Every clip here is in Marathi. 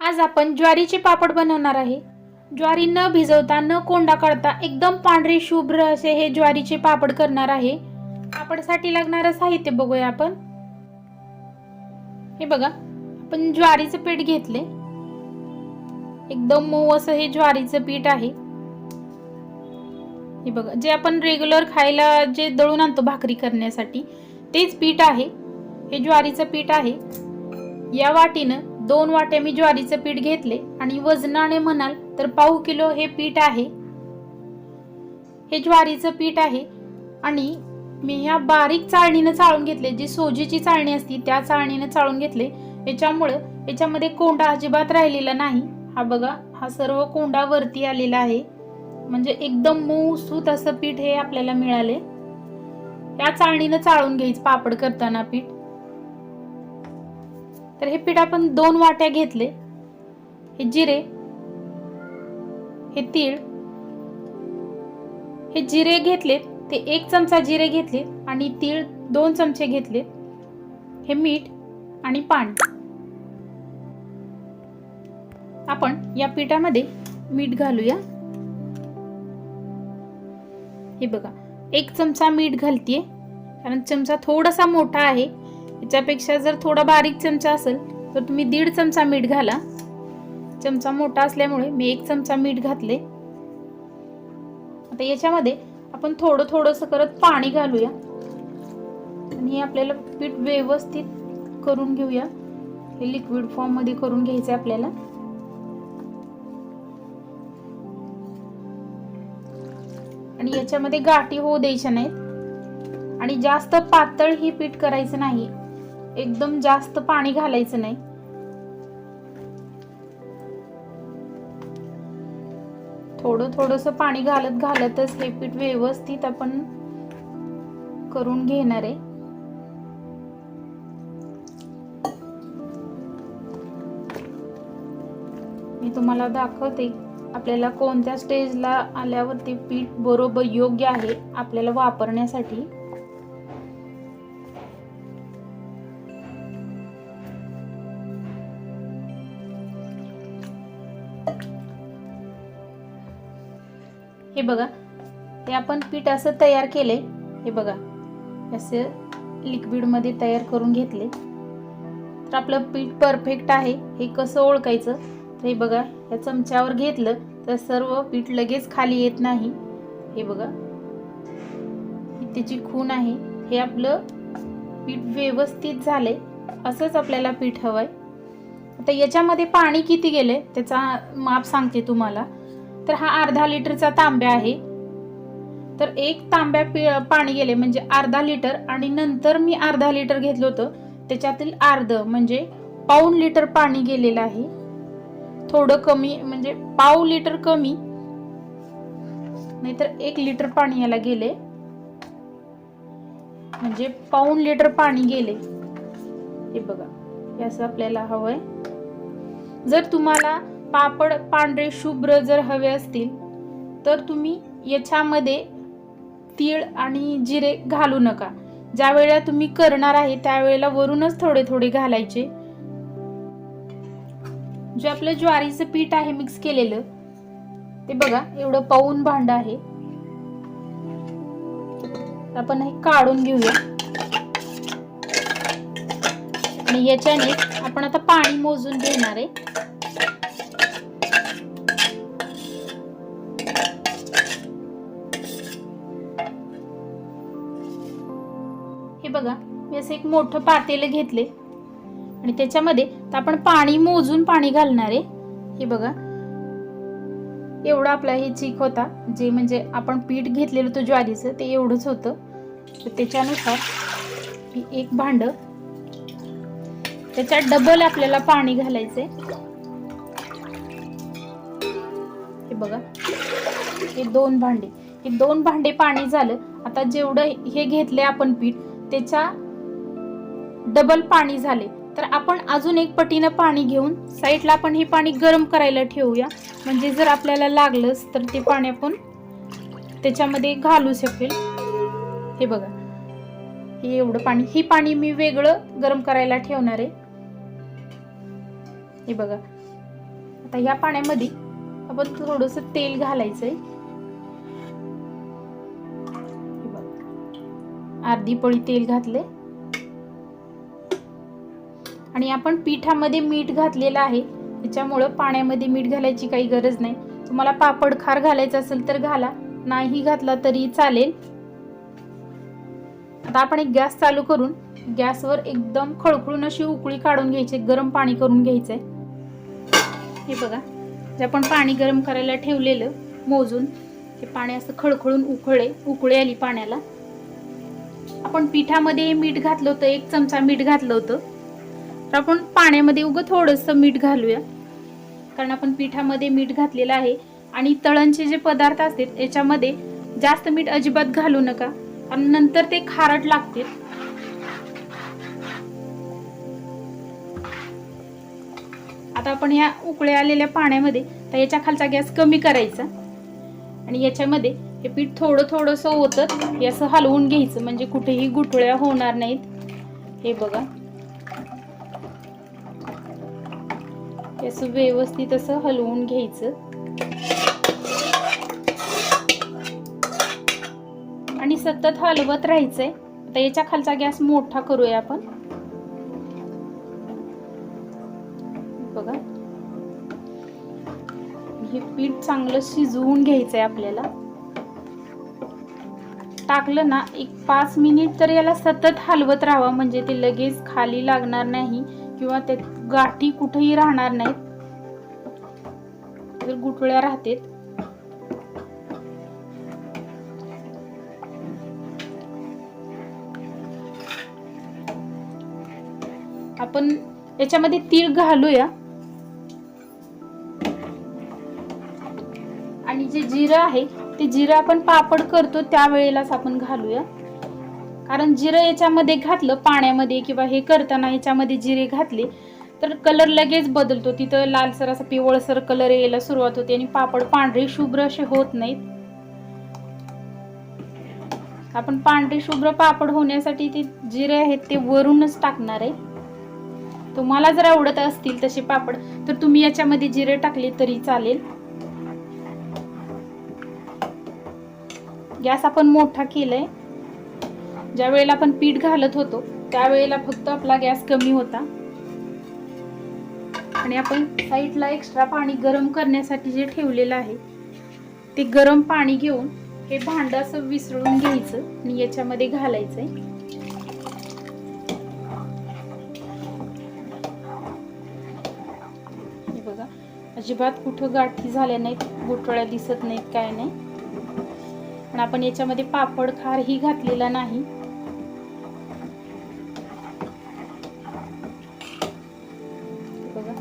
आज आपण ज्वारीचे पापड बनवणार आहे। ज्वारी न भिजवता न कोंडा काढता एकदम पांढरे शुभ्र असे हे ज्वारीचे पापड करणार आहे। पापडसाठी लागणारे साहित्य बघूया आपण। हे बघा, आपण ज्वारीचे पीठ घेतले, एकदम मऊ असं हे ज्वारीचे पीठ आहे। हे बघा, जे आपण रेग्युलर खायला जे दळून आणतो भाकरी करण्यासाठी तेच पीठ आहे, हे ज्वारीचे पीठ आहे। या वाटीने 2 वाट्या मी ज्वारीचे पीठ घेतले आणि वजनाने म्हणाल तर पाव किलो हे पीठ आहे। हे ज्वारीचे पीठ आहे आणि मी ह्या बारीक चाळणीने चाळून घेतले, जी सोजीची चाळणी असते त्या चाळणीने चाळून घेतले। याच्यामुळे याच्यामध्ये कोंडा अजिबात राहिलेला नाही। हा बघा, हा सर्व कोंडा वरती आलेला आहे, म्हणजे एकदम मऊसूत असं पीठ हे आपल्याला मिळाले। या चाळणीने चाळून घ्यायचं पापड करताना पीठ। तर हे पीठ आपण 2 वाट्या घेतले। हे जिरे, हे तीळ, हे जिरे घेतले ते 1 चमचा जिरे घेतले आणि तीळ 2 चमचे घेतले। हे मीठ आणि पाणी। आपण या पिठामध्ये मीठ घालूया। हे बघा, 1 चमचा मीठ घालतीये, कारण चमचा थोडासा मोठा आहे। याच्यापेक्षा जर थोडा बारीक चमचा असेल तर तुम्ही 1.5 चमचा मीठ घाला। चमचा मोठा असल्यामुळे मी 1 चमचा मीठ घातले। आता याच्यामध्ये आपण थोडं थोडंसं करत पाणी घालूया आणि आपल्याला पीठ व्यवस्थित करून घेऊया। हे लिक्विड फॉर्म मध्ये करून घ्यायचं आपल्याला। आणि याच्यामध्ये गाठी होऊ द्यायच्या नाहीत आणि जास्त पातळ ही पीठ करायचं नाही, एकदम जास्त पाणी घालायचं नाही। थोडं थोडंसं पाणी घालत घालतच हे पीठ व्यवस्थित आपण करून घेणार आहे। मी तुम्हाला दाखवते आपल्याला कोणत्या स्टेजला आल्यावर ते पीठ बरोबर योग्य आहे आपल्याला वापरण्यासाठी। हे बघा, हे आपण पीठ असं तयार केले। हे बघा, असं लिक्विड मध्ये तयार करून घेतले। तर आपलं पीठ परफेक्ट आहे हे कसं ओळखायचं? तर हे बघा, या चमच्यावर घेतलं तर सर्व पीठ लगेच खाली येत नाही। हे बघा, त्याची खूण आहे, हे आपलं पीठ व्यवस्थित झाले। असंच आपल्याला पीठ हवंय। आता याच्यामध्ये पाणी किती गेले त्याचा माप सांगते तुम्हाला। तर हा अर्धा लिटरचा तांब्या आहे, तर 1 तांब्या पाणी गेले म्हणजे अर्धा लिटर, आणि नंतर मी अर्धा लिटर घेतलं होतं त्याच्यातील अर्ध म्हणजे पाऊण लिटर पाणी गेलेलं आहे। थोडं कमी म्हणजे पाव लिटर कमी, नाहीतर 1 लिटर पाणी याला गेले, म्हणजे पाऊण लिटर पाणी गेले। हे बघा, हे असं आपल्याला हवंय। जर तुम्हाला पापड पांढरे शुभ्र जर हवे असतील तर तुम्ही याच्यामध्ये तीळ आणि जिरे घालू नका। ज्या वेळेला तुम्ही करणार आहे त्यावेळेला वरूनच थोडे थोडे घालायचे। जे आपलं ज्वारीचं पीठ आहे मिक्स केलेलं, ते बघा एवढं पाऊण भांड आहे। आपण हे काढून घेऊया आणि याच्याने आपण आता पाणी मोजून घेणार आहे। हे बघा, मी असं एक मोठं पातेलं घेतले आणि त्याच्यामध्ये आपण पाणी मोजून पाणी घालणार आहे। हे बघा, एवढा आपला हे चीक होता, जे म्हणजे आपण पीठ घेतलेलं होतं ज्वारीचं ते एवढंच होतं। तर त्याच्यानुसार ही 1 भांड, त्याच्यात डबल आपल्याला पाणी घालायचंय। हे बघा, हे 2 भांडे, हे 2 भांडे पाणी झालं। आता जेवढं हे घेतले आपण पीठ त्याच्या डबल पाणी झाले, तर आपण अजून 1 पटीनं पाणी घेऊन साईडला आपण हे पाणी गरम करायला ठेवूया, म्हणजे जर आपल्याला लागलंच तर ते पाणी आपण त्याच्यामध्ये घालू शकेल। हे बघा, हे एवढं पाणी, हे पाणी मी वेगळं गरम करायला ठेवणार आहे। हे बघा, आता ह्या पाण्यामध्ये आपण थोडंसं तेल घालायचंय, अर्धी पळी तेल घातले आणि आपण पिठामध्ये मीठ घातलेलं आहे, त्याच्यामुळं पाण्यामध्ये मीठ घालायची काही गरज नाही. तुम्हाला पापड खार घालायचा असेल तर घाला, नाही घातला तरी चालेल. आता आपण एक गॅस चालू करून गॅसवर एकदम खळखळून अशी उकळी काढून घ्यायची, गरम पाणी करून घ्यायचंय. हे बघा, जे आपण पाणी गरम करायला ठेवलेलं मोजून ते पाणी असं खळखळून उकळी आली पाण्याला. आपण पिठामध्ये मीठ घातलं होतं, 1 चमचा मीठ घातलं होतं, तर आपण पाण्यामध्ये उगं थोडंसं मीठ घालूया, कारण आपण पिठामध्ये मीठ घातलेलं आहे. आणि तळणचे जे पदार्थ असतात याच्यामध्ये जास्त मीठ अजिबात घालू नका, कारण नंतर ते खारट लागते. आता आपण या उकळ्या आलेल्या पाण्यामध्ये तर याच्या खालचा गॅस कमी करायचा आणि याच्यामध्ये हे पीठ थोडं थोडंसं ओतत हे असं हलवून घ्यायचं, म्हणजे कुठेही गुठळ्या होणार नाहीत. हे बघा, असं व्यवस्थित असं हलवून घ्यायचं आणि सतत हलवत राहायचंय. आता याच्या खालचा गॅस मोठा करूया आपण. बघा, हे पीठ चांगलं शिजवून घ्यायचंय आपल्याला. टाकलं ना 1-5 मिनिट तर याला सतत हलवत राहावं, म्हणजे ते लगेच खाली लागणार नाही किंवा ते गाठी कुठेही राहणार नाहीत, तर गुठळ्या राहतात. आपण याच्यामध्ये तीळ घालूया आणि जे जिरं आहे ते जिरं आपण पापड करतो त्यावेळेलाच आपण घालूया, कारण जिरं याच्यामध्ये घातलं पाण्यामध्ये किंवा हे करताना याच्यामध्ये जिरे घातले तर कलर लगेच बदलतो, तिथं लालसर असा पिवळसर कलर यायला सुरुवात होते आणि पापड पांढरे शुभ्र असे होत नाहीत. आपण पांढरे शुभ्र पापड होण्यासाठी ते जिरे आहेत ते वरूनच टाकणार आहे. तुम्हाला जर आवडत असतील तसे पापड तर तुम्ही याच्यामध्ये जिरे टाकले तरी चालेल. गॅस आपण मोठा केलाय. ज्या वेळेला आपण पीठ घालत होतो त्यावेळेला फक्त आपला गॅस कमी होता आणि आपण साईडला एक्स्ट्रा पाणी गरम करण्यासाठी जे ठेवलेलं आहे ते गरम पाणी घेऊन हे भांड असं विसळून घ्यायचं आणि याच्यामध्ये घालायचंय. हे बघा, अजिबात कुठं गाठी झाल्या नाहीत, गुठळ्या दिसत नाहीत, काय नाही. पण आपण याच्यामध्ये पापड खार ही घातलेला नाही. बघा,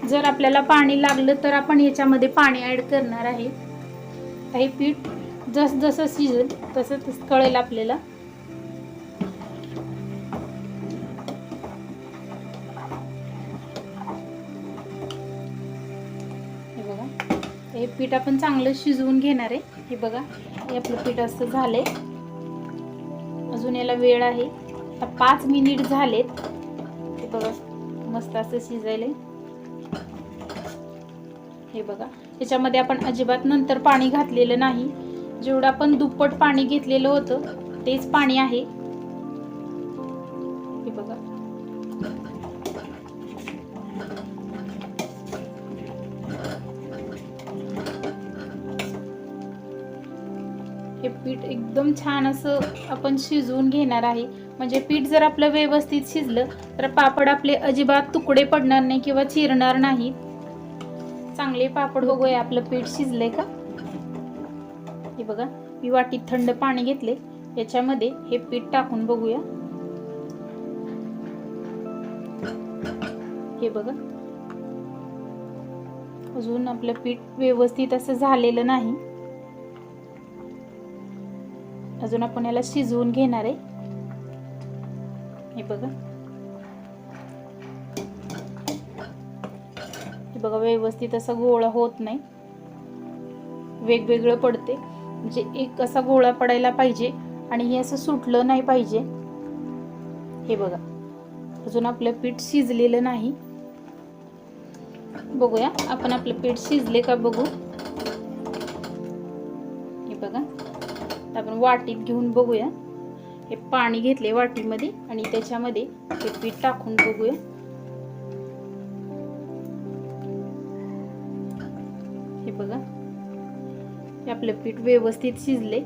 जर आपल्याला पाणी लागलं तर आपण याच्यामध्ये पाणी ऍड करणार आहे. हे पीठ जसं शिजेल तसं कळेल आपल्याला. हे बघा, हे पीठ आपण चांगलं शिजवून घेणार आहे. हे बघा, हे आपलं पीठ असं झालंय. अजून याला वेळ आहे. आता 5 मिनिट झालेत. हे बघा, मस्त असं शिजायलंय. हे बघा, याच्यामध्ये आपण अजिबात नंतर पाणी घातलेलं नाही. जेवढं आपण दुप्पट पाणी घेतलेलं होतं तेच पाणी आहे. हे बघा, हे पीठ एकदम छान असं आपण शिजवून घेणार आहे. म्हणजे पीठ जर आपलं व्यवस्थित शिजलं तर पापड आपले अजिबात तुकडे पडणार नाही किंवा चिरणार नाही. चांगले पापड. बघूया आपलं पीठ शिजलंय का. हे बघा, मी वाटीत थंड पाणी घेतले, याच्यामध्ये हे पीठ टाकून बघूया. हे बघा, अजून आपलं पीठ व्यवस्थित असं झालेलं नाही. अजून आपण याला शिजवून घेणार आहे. हे बघा, हे बघा, व्यवस्थित असा गोळा होत नाही, वेगवेगळं पडते. म्हणजे एक असा गोळा पडायला पाहिजे आणि हे असं सुटलं नाही पाहिजे. हे बघा, अजून आपलं पीठ शिजलेलं नाही. बघूया आपण आपलं पीठ शिजले का बघू। हे बघा, आपण वाटीत घेऊन बघूया। हे पाणी घेतले वाटीमध्ये आणि त्याच्यामध्ये हे पीठ टाकून बघूया। हे बघा, हे आपलं पीठ व्यवस्थित शिजले,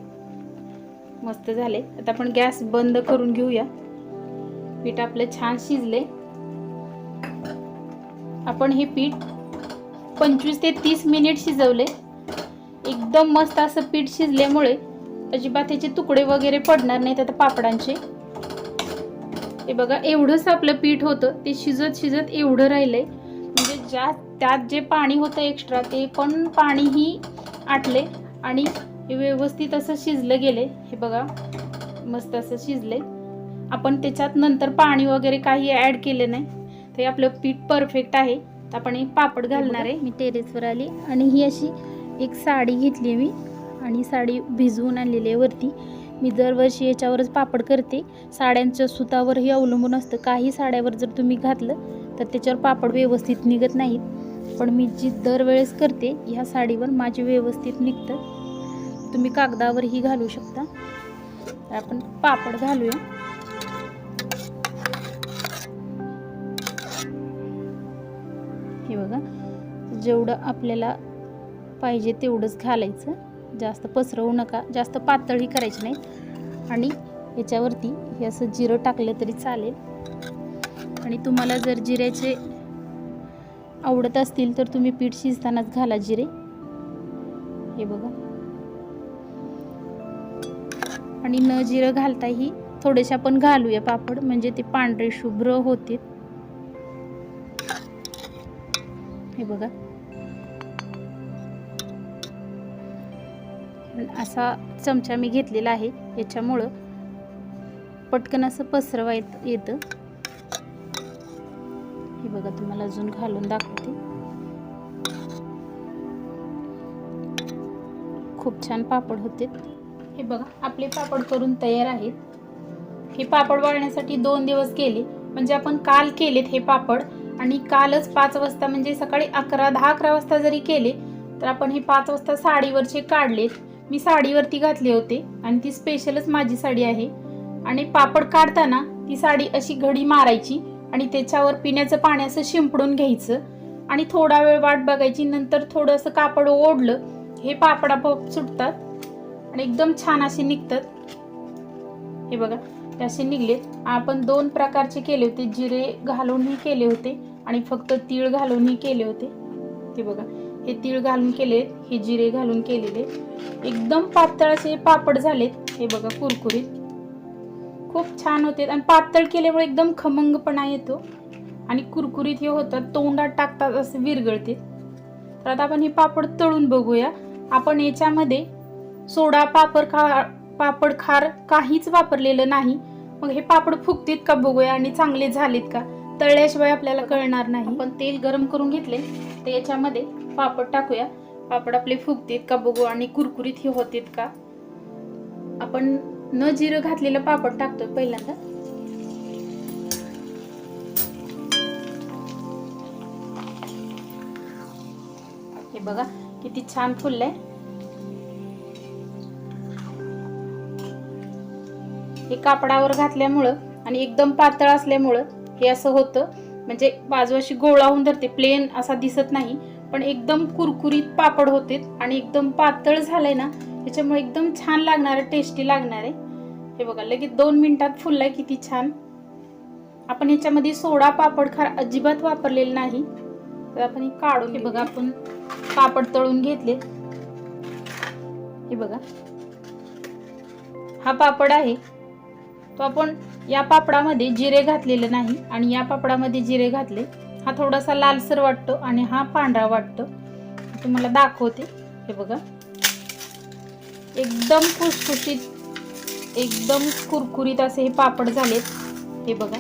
मस्त झाले। आता आपण गॅस बंद करून घेऊया। पीठ आपलं छान शिजले। आपण हे पीठ 25 ते 30 मिनिट शिजवले। एकदम मस्त असं पीठ शिजल्यामुळे अजिबात त्याचे तुकडे वगैरे पडणार नाहीत आता पापडांचे। हे बघा, एवढंच आपलं पीठ होतं, ते शिजत शिजत एवढं राहिलंय, म्हणजे त्यात जे पाणी होतं एक्स्ट्रा ते पण पाणीही आटले आणि हे व्यवस्थित असं शिजलं गेले। हे बघा, मस्त असं शिजले। आपण त्याच्यात नंतर पाणी वगैरे काही ऍड केले नाही, ते आपलं पीठ परफेक्ट आहे। तर आपण एक पापड घालणार आहे। मी टेरेसवर आली आणि ही अशी एक साडी घेतली मी आणि साडी भिजवून आणलेली आहे वरती। मी दरवर्षी याच्यावरच पापड करते। साड्यांच्या सुतावरही अवलंबून असतं, काही साड्यावर जर तुम्ही घातलं तर त्याच्यावर पापड व्यवस्थित निघत नाहीत, पण मी जी दरवेळेस करते ह्या साडीवर माझी व्यवस्थित निघतं। तुम्ही कागदावरही घालू शकता। तर आपण पापड घालूया। हे बघा, जेवढं आपल्याला पाहिजे तेवढंच घालायचं, जास्त पसरवू नका, जास्त पातळही करायची नाही। आणि याच्यावरती हे असं जिरं टाकलं तरी चालेल, आणि तुम्हाला जर जिऱ्याचे आवडत असतील तर तुम्ही पीठ शिजतानाच घाला जिरे। हे बघा, आणि न जिरं घालताही थोडेसे आपण घालूया पापड, म्हणजे ते पांढरे शुभ्र होतील। हे बघा, असा चमचा मी घेतलेला आहे, याच्यामुळं पटकन असं पसरवायला येतं। हे बघा, तुम्हाला अजून घालून दाखवते। खूप छान पापड होते। हे बघा, आपले पापड करून तयार आहेत। हे पापड वाळण्यासाठी 2 दिवस गेले, म्हणजे आपण काल केलेत हे पापड आणि कालच 5 वाजता, म्हणजे सकाळी 10-11 वाजता जरी केले तर आपण हे 5 वाजता साडीवरचे काढलेत। मी साडीवरती घातले होते आणि ती स्पेशलच माझी साडी आहे। आणि पापड काढताना ती साडी अशी घडी मारायची आणि त्याच्यावर पिण्याचं पाणी असं शिंपडून घ्यायचं आणि थोडा वेळ वाट बघायची। नंतर थोडंसं कापड ओढलं, हे पापड आपोआप सुटतात आणि एकदम छान असे निघतात। हे बघा, हे असे निघलेत। आपण 2 प्रकारचे केले होते, जिरे घालूनही केले होते आणि फक्त तीळ घालूनही केले होते। हे बघा, हे तीळ घालून केले, हे जिरे घालून केलेले, एकदम पातळ असे पापड झालेत। हे बघा, कुरकुरीत खूप छान होते आणि पातळ केल्यामुळे एकदम खमंगपणा येतो आणि कुरकुरीत हे होतात, तोंडात टाकतात असे विरघळते। तर आता आपण हे पापड तळून बघूया। आपण याच्यामध्ये सोडा, पापड खार काहीच वापरलेलं नाही। मग हे पापड फुगतील का बघूया आणि चांगले झालेत का, तळल्याशिवाय आपल्याला कळणार नाही। आपण तेल गरम करून घेतले, तर याच्यामध्ये पापड टाकूया। पापड आपले फुगतील का बघू आणि कुरकुरीत हे होतील का। आपण न जिरं घातलेलं पापड टाकतोय पहिल्यांदा। हे बघा, किती छान फुललंय। हे कापडावर घातल्यामुळं आणि एकदम पातळ असल्यामुळं हे असं होतं, म्हणजे बाजू अशी गोळा होऊन धरते, प्लेन असा दिसत नाही, पण एकदम कुरकुरीत पापड होते आणि एकदम पातळ झालंय ना, त्याच्यामुळे एकदम छान लागणार आहे, टेस्टी लागणार आहे। हे बघा, लगेच 2 मिनिटात फुललाय, किती छान। आपण याच्यामध्ये सोडा, पापड खार अजिबात वापरलेलं नाही। तर आपण हे काढून, हे बघा, आपण पापड तळून घेतले। हे बघा, हा पापड आहे तो आपण या पापडामध्ये जिरे घातलेले नाही आणि या पापडामध्ये जिरे घातले। हा थोडासा लालसर वाटतो आणि हा पांढरा वाटतो, तुम्हाला दाखवते। हे बघा, एकदम खुसखुशीत, एकदम कुरकुरीत असे हे पापड झालेत। हे बघा,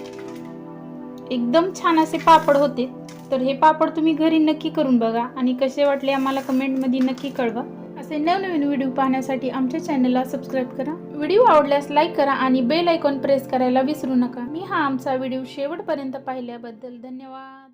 एकदम छान असे पापड होते। तर हे पापड तुम्ही घरी नक्की करून बघा आणि कसे वाटले आम्हाला कमेंटमध्ये नक्की कळवा। असे नवनवीन व्हिडिओ पाहण्यासाठी आमच्या चॅनलला सबस्क्राईब करा। व्हिडिओ आवडल्यास लाईक करा आणि बेल आयकॉन प्रेस करायला विसरू नका। मी हा आमचा व्हिडिओ शेवटपर्यंत पाहिल्याबद्दल धन्यवाद।